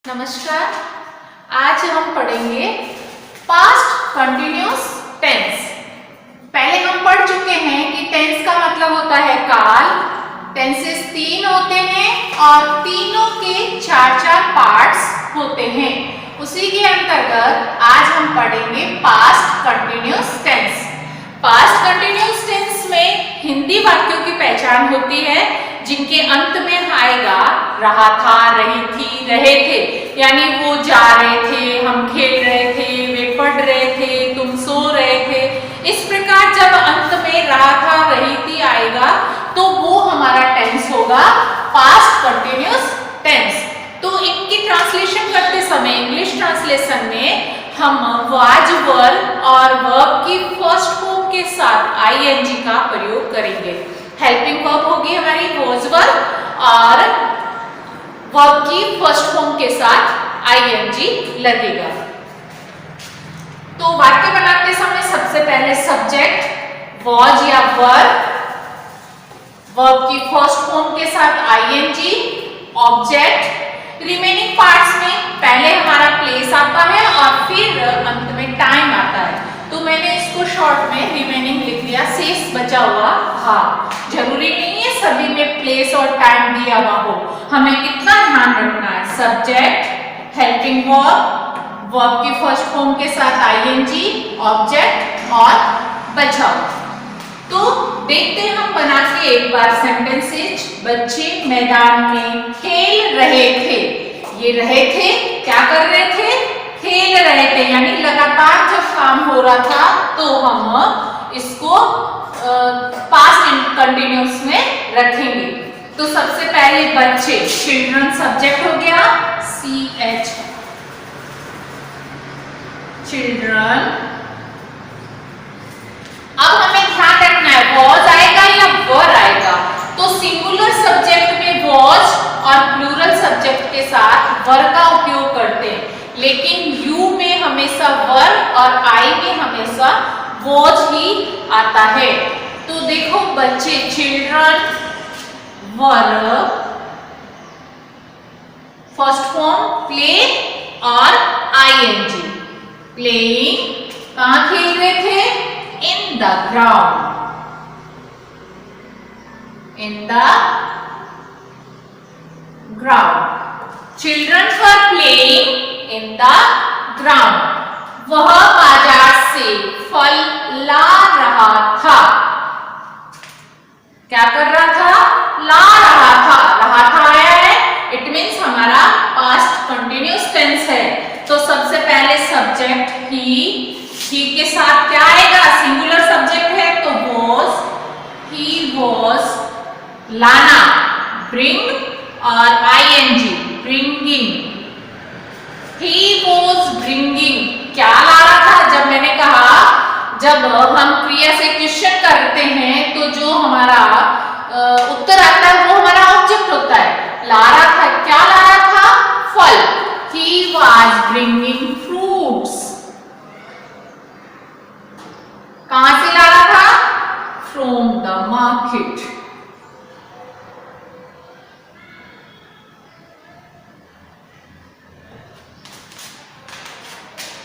नमस्कार। आज हम पढ़ेंगे पास्ट कंटिन्यूअस टेंस। पहले हम पढ़ चुके हैं कि टेंस का मतलब होता है काल। टेंसेस 3 होते हैं और तीनों के 4-4 पार्ट्स होते हैं। उसी के अंतर्गत आज हम पढ़ेंगे past continuous tense. Past continuous tense में हिंदी वाक्यों की पहचान होती है जिनके अंत में आएगा रहा था, रही थी, रहे थे, यानी वो जा रहे थे, हम खेल रहे थे, वे पढ़ रहे थे, तुम सो रहे थे। इस प्रकार जब अंत में रहा था, रही थी आएगा तो वो हमारा टेंस होगा पास्ट कंटिन्यूअस टेंस। तो इनकी ट्रांसलेशन करते समय इंग्लिश ट्रांसलेशन में हम वाज वर्ब और वर्ब की फर्स्ट फॉर्म के साथ आईएनजी का प्रयोग करेंगे। हेल्पिंग वर्ब होगी हमारी वाज वर्ब और वर्ब की फर्स्ट फॉर्म के साथ आईएनजी लगेगा। तो वाक्य बनाते समय सबसे पहले सब्जेक्ट वाज या वर्ब, वर्ब की फर्स्ट फॉर्म के साथ आईएनजी, ऑब्जेक्ट। रिमेनिंग पार्ट्स में पहले हमारा प्लेस आता है और फिर अंत में टाइम आता है। तो मैंने इसको शॉर्ट में रिमेनिंग लिख दिया, शेष बचा हुआ भाग। जरूरी नहीं है सभी में प्लेस और टाइम दिया हुआ हो, हमें इतना ध्यान रखना है सब्जेक्ट, हेल्पिंग वर्ब, वर्ब की फर्स्ट फॉर्म के साथ आईएनजी, ऑब्जेक्ट और बचा हुआ। तो देखते हैं हम बना के एक बार सेंटेंसेस। बच्चे मैदान में खेल रहे थे। ये रहे थे, क्या कर रहे थे? खेल रहे थे, यानी लगातार जब काम हो रहा था तो हम इसको पास्ट कंटिन्यूअस में रखेंगे। तो सबसे पहले बच्चे, चिल्ड्रन सब्जेक्ट हो गया, CH, चिल्ड्रन। अब हमें ध्यान रखना है वॉज आएगा या वर आएगा। तो सिंगुलर सब्जेक्ट में वॉज और प्लूरल सब्जेक्ट के साथ वर का उपयोग करते हैं, लेकिन यू में हमेशा वर और आई में हमेशा वॉज ही आता है। तो देखो बच्चे, children verb, first form play और आईएनजी। प्लेइंग, कहां खेल रहे थे? In the ground, in the ground. Children were playing in the ground. वह बाजार से फल ला रहा था। क्या कर रहा था? ला रहा था। रहा था आया है, इट मीन्स हमारा पास्ट कंटिन्यूअस टेंस है। तो सबसे पहले सब्जेक्ट ही के साथ क्या आएगा? सिंगुलर सब्जेक्ट है तो वॉज, ही वॉज, लाना, ब्रिंग और ING, bringing. He was bringing, क्या ला रहा था? जब मैंने कहा जब हम क्रिया से क्वेश्चन करते हैं तो जो हमारा उत्तर आता है वो हमारा ऑब्जेक्ट होता है। ला रहा था, क्या ला रहा था? फल। ही वॉज ब्रिंगिंग फ्रूट्स। कहां से ला रहा था? From the market.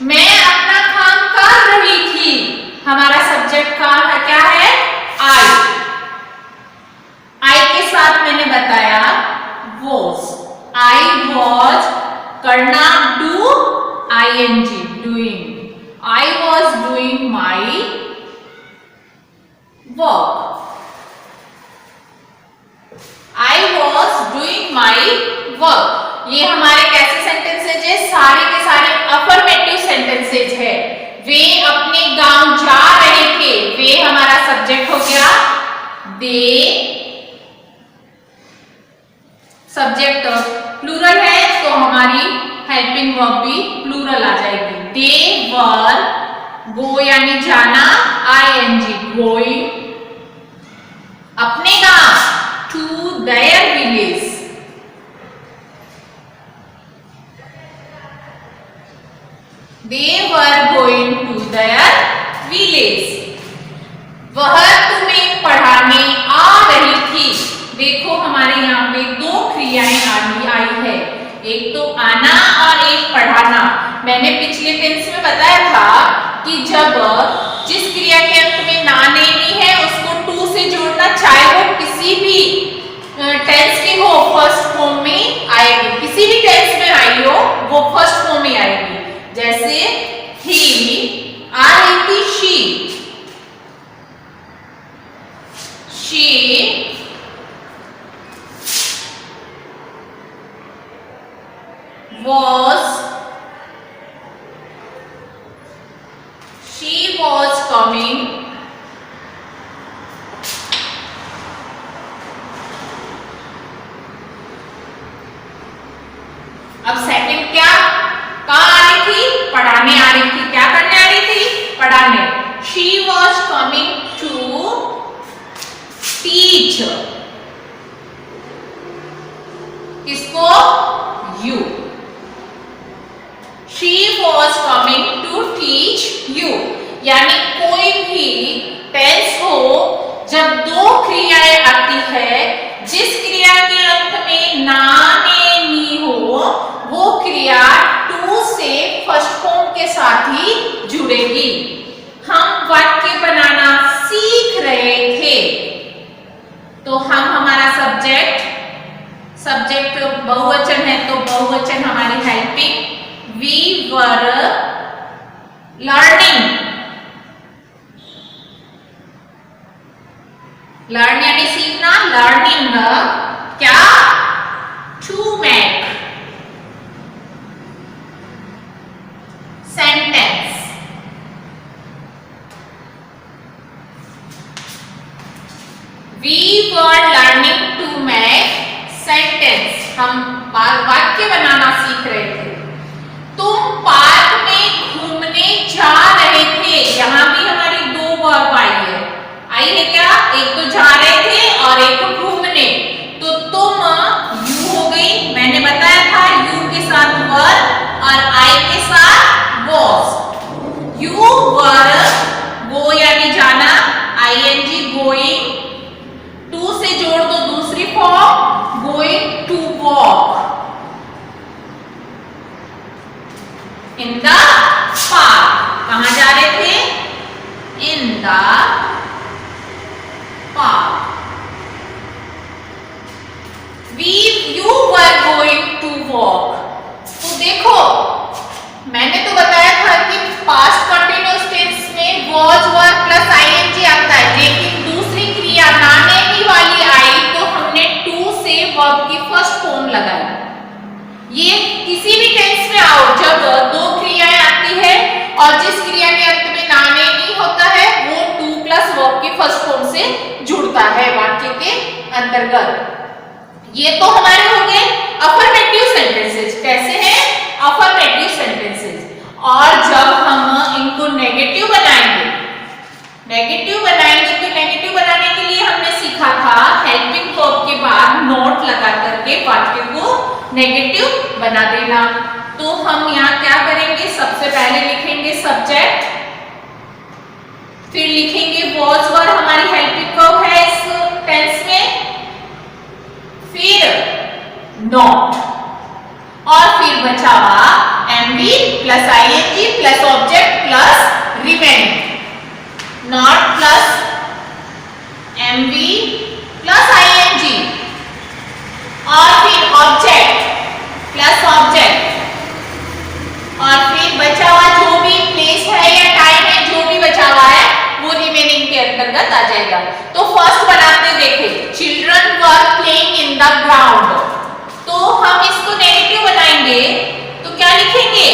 मैं अपना काम कर रही थी। हमारा सब्जेक्ट काम है, क्या है? आई। आई के साथ मैंने बताया वॉज। आई वॉज, करना do, ING, doing. I was doing my work. I was doing my work। ये हमारे कैसे सेंटेंसेज है? सारे के सारे अफर्मेटिव सेंटेंसेज है। वे अपने गांव जा रहे थे। वे हमारा सब्जेक्ट हो गया। दे सब्जेक्ट प्लूरल है तो हमारी हेल्पिंग वर्ब भी प्लूरल आ जाएगी। दे वर, गो यानी जाना, आईएनजी, गोइंग, अपने गांव, to their village. They were going to their village. वह तुम्हें पढ़ाने आ रही थी। देखो हमारे यहाँ पे दो क्रियाएं आई है, एक तो आना और एक पढ़ाना। मैंने पिछले टेंस में बताया था कि जब जिस क्रिया के अंत में ना नहीं है उसको टू से जोड़ना, चाहे वो किसी भी टेंस की हो, फर्स्ट फॉर्म में आएगी। किसी भी टेंस में आई हो वो फर्स्ट फॉर्म में आएगी। जैसे ही आ रही थी she was coming अब सेकंड क्या, कहाँ आ रही थी, पढ़ाने आ रही थी। क्या करने आ रही थी, पढ़ाने। she was coming to teach, किसको, you। she was coming to teach you, यानी कोई भी टेंस हो जब दो क्रियाएं आती है, जिस क्रिया के अंत में ना ने नी हो वो क्रिया टू से फर्स्ट फॉर्म के साथ ही जुड़ेगी। हम वाक्य बनाना सीख रहे थे, तो हम हमारा सब्जेक्ट बहुवचन है तो बहुवचन हमारी helping, we were learning, learn यानी सीखना, लर्निंग क्या, to make sentence. We were learning to make sentence, हम वाक्य बनाना सीख रहे थे। तुम पार्क में घूमने जा रहे थे, यहाँ भी हमारी दो वर्ब आई है क्या, एक तो जा रहे थे और एक तो घूमने। तो तुम यू हो गई, मैंने बताया था यू के साथ वर्ब और आई के साथ वॉज। यू वर गो यानी जाना, आईएनजी गोइंग, टू से जोड़ दो दूसरी form, going to walk in the park. कहां जा रहे थे, in the park. You were going to walk। तो देखो मैंने तो बताया था कि पास्ट कंटिन्यूअस टेंस में was were प्लस ing आता है, लेकिन दूसरी क्रिया नाने की वाली आई तो हमने टू से वर्ब की फर्स्ट फॉर्म लगाई। ये किसी भी टेंस में आओ जब दो क्रियाएं आती है और जिस क्रिया के अंत में नाने नहीं होता है वो टू प्लस वर्ब की फर्स्ट फॉर्म से जुड़ता है वाक्य के अंतर्गत। ये तो हमारे हो गए अफर्मेटिव सेंटेंसेस। कैसे हैं अफर्मेटिव सेंटेंसेस? और जब हम इनको नेगेटिव बनाएंगे तो नेगेटिव बनाने के लिए हमने सीखा था हेल्पिंग वर्ब के बाद नॉट लगा करके वाक्य को नेगेटिव बना देना। तो हम यहाँ क्या करेंगे, सबसे पहले लिखेंगे सब्जेक्ट, फिर लिखेंगे was were, हमारी हेल्पिंग वर्ब है इस टेंस में, फिर नॉट और फिर बचा हुआ MV plus ING plus object plus remaining, not plus MV plus ING और फिर ऑब्जेक्ट प्लस ऑब्जेक्ट और फिर बचा हुआ जो भी प्लेस है या टाइम है जो भी बचा हुआ है वो रिमेनिंग के अंतर्गत आ जाएगा। तो फर्स्ट बनाते देखें, children were playing in the ground. तो हम इसको नेगेटिव बनाएंगे तो क्या लिखेंगे,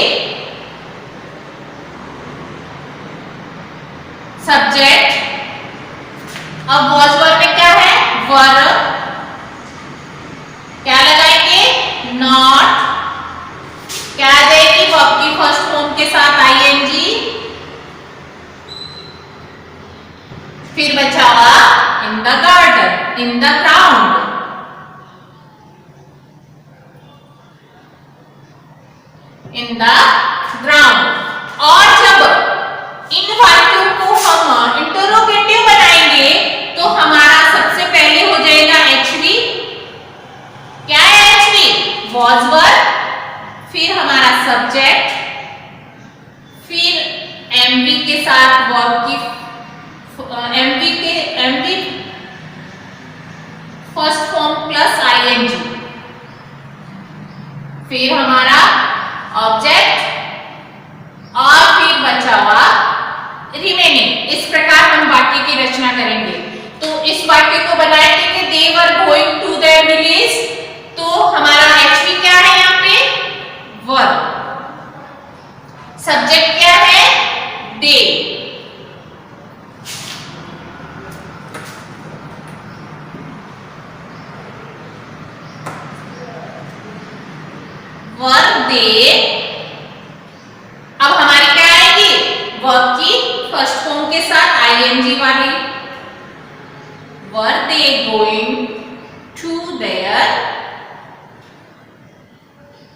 सब्जेक्ट, अब वॉज वर में क्या है वर, क्या लगाएंगे नॉट, क्या आ जाएगी वर्ब की फर्स्ट फॉर्म के साथ आईएनजी, फिर बचा हुआ in the garden, in the ground, in the ground. और जब इन वाक्यों को हम इंटरोगेटिव बनाएंगे तो हमारा सबसे पहले हो जाएगा एचवी। क्या है एचवी? was were फिर हमारा सब्जेक्ट, फिर एमवी के साथ वर्ब की MV first form plus ING, फिर हमारा ऑब्जेक्ट और फिर बचा हुआ रिमेनिंग। इस प्रकार हम वाक्य की रचना करेंगे। तो इस वाक्य को बनाएंगे कि they were going to the village, तो हमारा एचवी क्या है यहाँ पे, वर्ब, सब्जेक्ट क्या है, दे, वर्ब दे। अब हमारी क्या आएगी, वर्ब की फर्स्ट फॉर्म के साथ आईएनजी वाली, were they going to their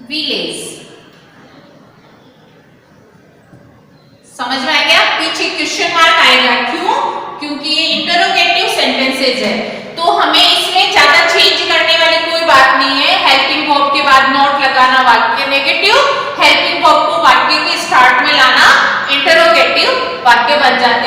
village. समझ में आ गया? पीछे क्वेश्चन मार्क आएगा, क्यों? क्योंकि ये इंटरोगेटिव सेंटेंसेज है, तो हमें इसमें ज्यादा चेंज करने वाली कोई बात नहीं है। हेल्पिंग वर्ब के बाद नॉट लगाना वाक्य नेगेटिव, हेल्पिंग वर्ब को वाक्य के स्टार्ट में लाना इंटरोगेटिव वाक्य बन जाते